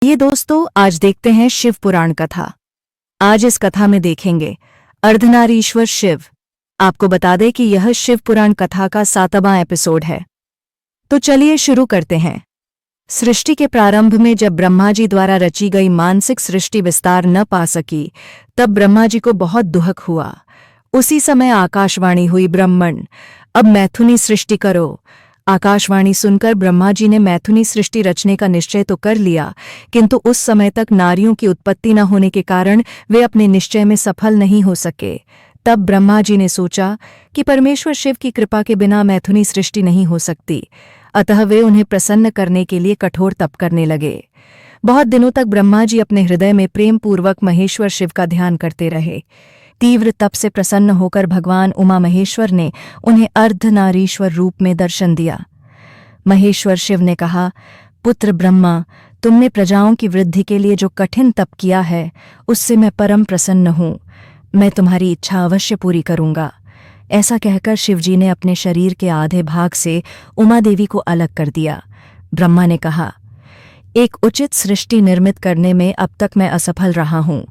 ये दोस्तों, आज देखते हैं शिव पुराण कथा। आज इस कथा में देखेंगे अर्धनारीश्वर शिव। आपको बता दें कि यह शिव पुराण कथा का 7वां एपिसोड है। तो चलिए शुरू करते हैं। सृष्टि के प्रारंभ में जब ब्रह्मा जी द्वारा रची गई मानसिक सृष्टि विस्तार न पा सकी, तब ब्रह्मा जी को बहुत दुख हुआ। उसी समय आकाशवाणी हुई, ब्रह्मण अब मैथुनी सृष्टि करो। आकाशवाणी सुनकर ब्रह्मा जी ने मैथुनी सृष्टि रचने का निश्चय तो कर लिया, किंतु उस समय तक नारियों की उत्पत्ति न होने के कारण वे अपने निश्चय में सफल नहीं हो सके। तब ब्रह्मा जी ने सोचा कि परमेश्वर शिव की कृपा के बिना मैथुनी सृष्टि नहीं हो सकती, अतः वे उन्हें प्रसन्न करने के लिए कठोर तप करने लगे। बहुत दिनों तक ब्रह्मा जी अपने हृदय में प्रेम पूर्वक महेश्वर शिव का ध्यान करते रहे। तीव्र तप से प्रसन्न होकर भगवान उमा महेश्वर ने उन्हें अर्धनारीश्वर रूप में दर्शन दिया। महेश्वर शिव ने कहा, पुत्र ब्रह्मा, तुमने प्रजाओं की वृद्धि के लिए जो कठिन तप किया है, उससे मैं परम प्रसन्न हूँ। मैं तुम्हारी इच्छा अवश्य पूरी करूँगा। ऐसा कहकर शिवजी ने अपने शरीर के आधे भाग से उमा देवी को अलग कर दिया। ब्रह्मा ने कहा, एक उचित सृष्टि निर्मित करने में अब तक मैं असफल रहा हूँ।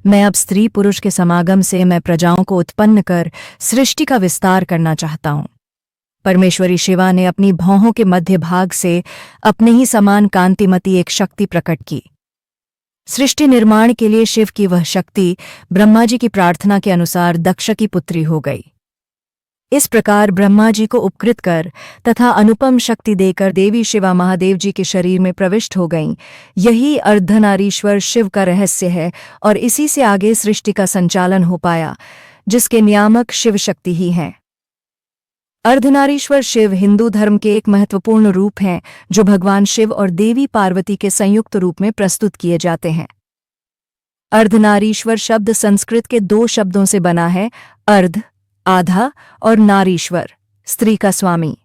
मैं अब स्त्री पुरुष के समागम से मैं प्रजाओं को उत्पन्न कर सृष्टि का विस्तार करना चाहता हूँ। परमेश्वरी शिवा ने अपनी भौहों के मध्य भाग से अपने ही समान कांतिमती एक शक्ति प्रकट की। सृष्टि निर्माण के लिए शिव की वह शक्ति ब्रह्मा जी की प्रार्थना के अनुसार दक्ष की पुत्री हो गई। इस प्रकार ब्रह्मा जी को उपकृत कर तथा अनुपम शक्ति देकर देवी शिवा महादेव जी के शरीर में प्रविष्ट हो गईं। यही अर्धनारीश्वर शिव का रहस्य है और इसी से आगे सृष्टि का संचालन हो पाया, जिसके नियामक शिव शक्ति ही हैं। अर्धनारीश्वर शिव हिंदू धर्म के एक महत्वपूर्ण रूप हैं, जो भगवान शिव और देवी पार्वती के संयुक्त रूप में प्रस्तुत किए जाते हैं। अर्धनारीश्वर शब्द संस्कृत के 2 शब्दों से बना है, अर्ध आधा और नारीश्वर स्त्री का स्वामी,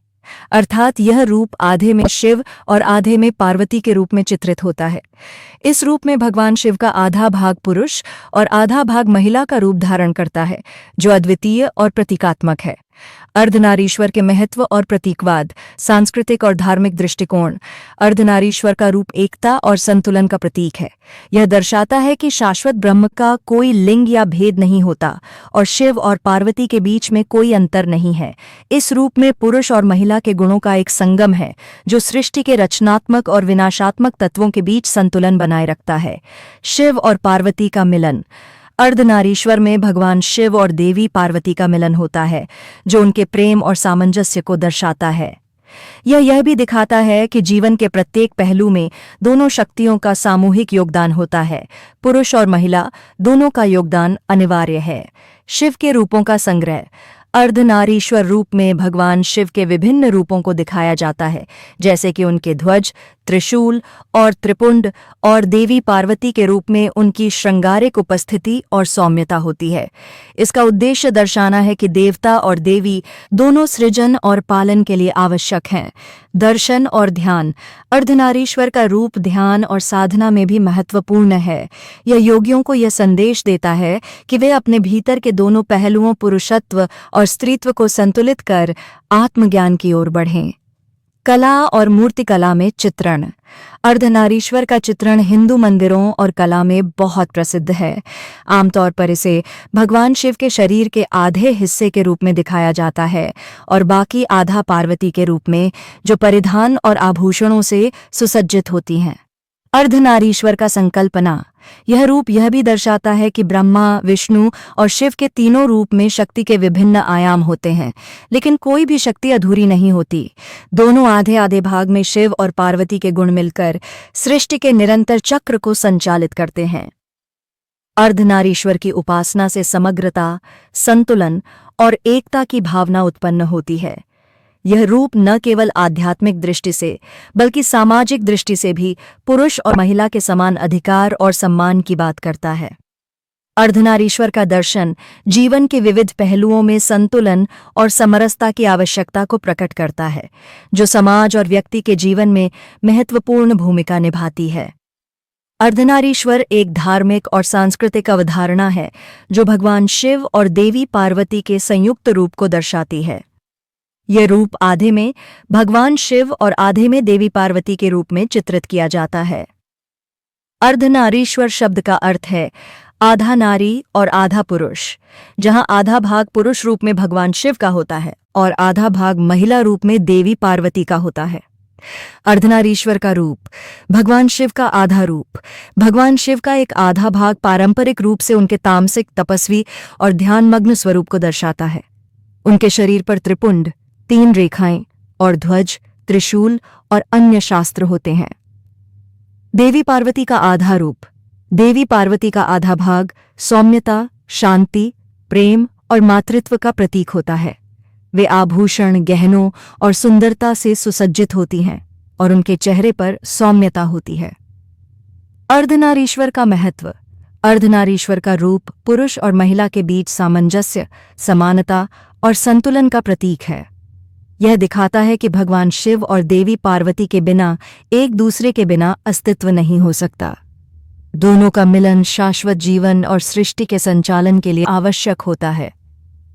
अर्थात यह रूप आधे में शिव और आधे में पार्वती के रूप में चित्रित होता है। इस रूप में भगवान शिव का आधा भाग पुरुष और आधा भाग महिला का रूप धारण करता है, जो अद्वितीय और प्रतीकात्मक है। अर्धनारीश्वर के महत्व और प्रतीकवाद, सांस्कृतिक और धार्मिक दृष्टिकोण। अर्धनारीश्वर का रूप एकता और संतुलन का प्रतीक है। यह दर्शाता है कि शाश्वत ब्रह्म का कोई लिंग या भेद नहीं होता और शिव और पार्वती के बीच में कोई अंतर नहीं है। इस रूप में पुरुष और महिला के गुणों का एक संगम है, जो सृष्टि के रचनात्मक और विनाशात्मक तत्वों के बीच संतुलन बनाए रखता है। शिव और पार्वती का मिलन। अर्धनारीश्वर में भगवान शिव और देवी पार्वती का मिलन होता है, जो उनके प्रेम और सामंजस्य को दर्शाता है। यह भी दिखाता है कि जीवन के प्रत्येक पहलू में दोनों शक्तियों का सामूहिक योगदान होता है। पुरुष और महिला दोनों का योगदान अनिवार्य है। शिव के रूपों का संग्रह। अर्धनारीश्वर रूप में भगवान शिव के विभिन्न रूपों को दिखाया जाता है, जैसे कि उनके ध्वज, त्रिशूल और त्रिपुंड, और देवी पार्वती के रूप में उनकी श्रृंगारिक उपस्थिति और सौम्यता होती है। इसका उद्देश्य दर्शाना है कि देवता और देवी दोनों सृजन और पालन के लिए आवश्यक हैं। दर्शन और ध्यान। अर्धनारीश्वर का रूप ध्यान और साधना में भी महत्वपूर्ण है। यह योगियों को यह संदेश देता है कि वे अपने भीतर के दोनों पहलुओं पुरुषत्व और स्त्रीत्व को संतुलित कर आत्मज्ञान की ओर बढ़ें। कला और मूर्तिकला में चित्रण। अर्धनारीश्वर का चित्रण हिंदू मंदिरों और कला में बहुत प्रसिद्ध है। आमतौर पर इसे भगवान शिव के शरीर के आधे हिस्से के रूप में दिखाया जाता है और बाकी आधा पार्वती के रूप में, जो परिधान और आभूषणों से सुसज्जित होती हैं। अर्धनारीश्वर का संकल्पना। यह रूप यह भी दर्शाता है कि ब्रह्मा, विष्णु और शिव के तीनों रूप में शक्ति के विभिन्न आयाम होते हैं, लेकिन कोई भी शक्ति अधूरी नहीं होती। दोनों आधे आधे भाग में शिव और पार्वती के गुण मिलकर सृष्टि के निरंतर चक्र को संचालित करते हैं। अर्धनारीश्वर की उपासना से समग्रता, संतुलन और एकता की भावना उत्पन्न होती है। यह रूप न केवल आध्यात्मिक दृष्टि से बल्कि सामाजिक दृष्टि से भी पुरुष और महिला के समान अधिकार और सम्मान की बात करता है। अर्धनारीश्वर का दर्शन जीवन के विविध पहलुओं में संतुलन और समरसता की आवश्यकता को प्रकट करता है, जो समाज और व्यक्ति के जीवन में महत्वपूर्ण भूमिका निभाती है। अर्धनारीश्वर एक धार्मिक और सांस्कृतिक अवधारणा है, जो भगवान शिव और देवी पार्वती के संयुक्त रूप को दर्शाती है। यह रूप आधे में भगवान शिव और आधे में देवी पार्वती के रूप में चित्रित किया जाता है। अर्धनारीश्वर शब्द का अर्थ है आधा नारी और आधा पुरुष, जहां आधा भाग पुरुष रूप में भगवान शिव का होता है और आधा भाग महिला रूप में देवी पार्वती का होता है। अर्धनारीश्वर का रूप भगवान शिव का आधा रूप। भगवान शिव का एक आधा भाग पारंपरिक रूप से उनके तामसिक, तपस्वी और ध्यानमग्न स्वरूप को दर्शाता है। उनके शरीर पर त्रिपुंड, 3 रेखाएं और ध्वज, त्रिशूल और अन्य शास्त्र होते हैं। देवी पार्वती का आधा रूप। देवी पार्वती का आधा भाग सौम्यता, शांति, प्रेम और मातृत्व का प्रतीक होता है। वे आभूषण, गहनों और सुंदरता से सुसज्जित होती हैं और उनके चेहरे पर सौम्यता होती है। अर्धनारीश्वर का महत्व। अर्धनारीश्वर का रूप पुरुष और महिला के बीच सामंजस्य, समानता और संतुलन का प्रतीक है। यह दिखाता है कि भगवान शिव और देवी पार्वती के बिना एक दूसरे के बिना अस्तित्व नहीं हो सकता। दोनों का मिलन शाश्वत जीवन और सृष्टि के संचालन के लिए आवश्यक होता है।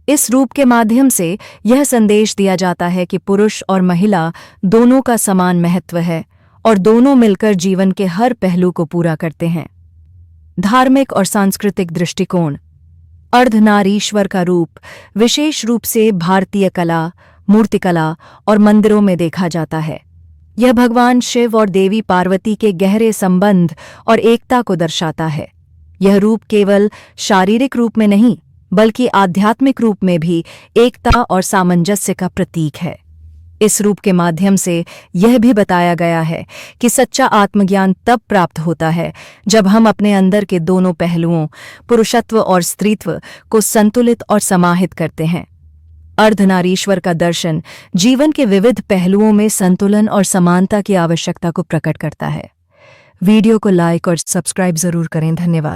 इस रूप के माध्यम से यह संदेश दिया जाता है कि पुरुष और महिला दोनों का समान महत्व है और दोनों मिलकर जीवन के हर पहलू को पूरा करते हैं। धार्मिक और सांस्कृतिक दृष्टिकोण। अर्धनारीश्वर का रूप विशेष रूप से भारतीय कला, मूर्तिकला और मंदिरों में देखा जाता है। यह भगवान शिव और देवी पार्वती के गहरे संबंध और एकता को दर्शाता है। यह रूप केवल शारीरिक रूप में नहीं बल्कि आध्यात्मिक रूप में भी एकता और सामंजस्य का प्रतीक है। इस रूप के माध्यम से यह भी बताया गया है कि सच्चा आत्मज्ञान तब प्राप्त होता है जब हम अपने अंदर के दोनों पहलुओं, पुरुषत्व और स्त्रीत्व, को संतुलित और समाहित करते हैं। अर्धनारीश्वर का दर्शन जीवन के विविध पहलुओं में संतुलन और समानता की आवश्यकता को प्रकट करता है। वीडियो को लाइक और सब्सक्राइब जरूर करें। धन्यवाद।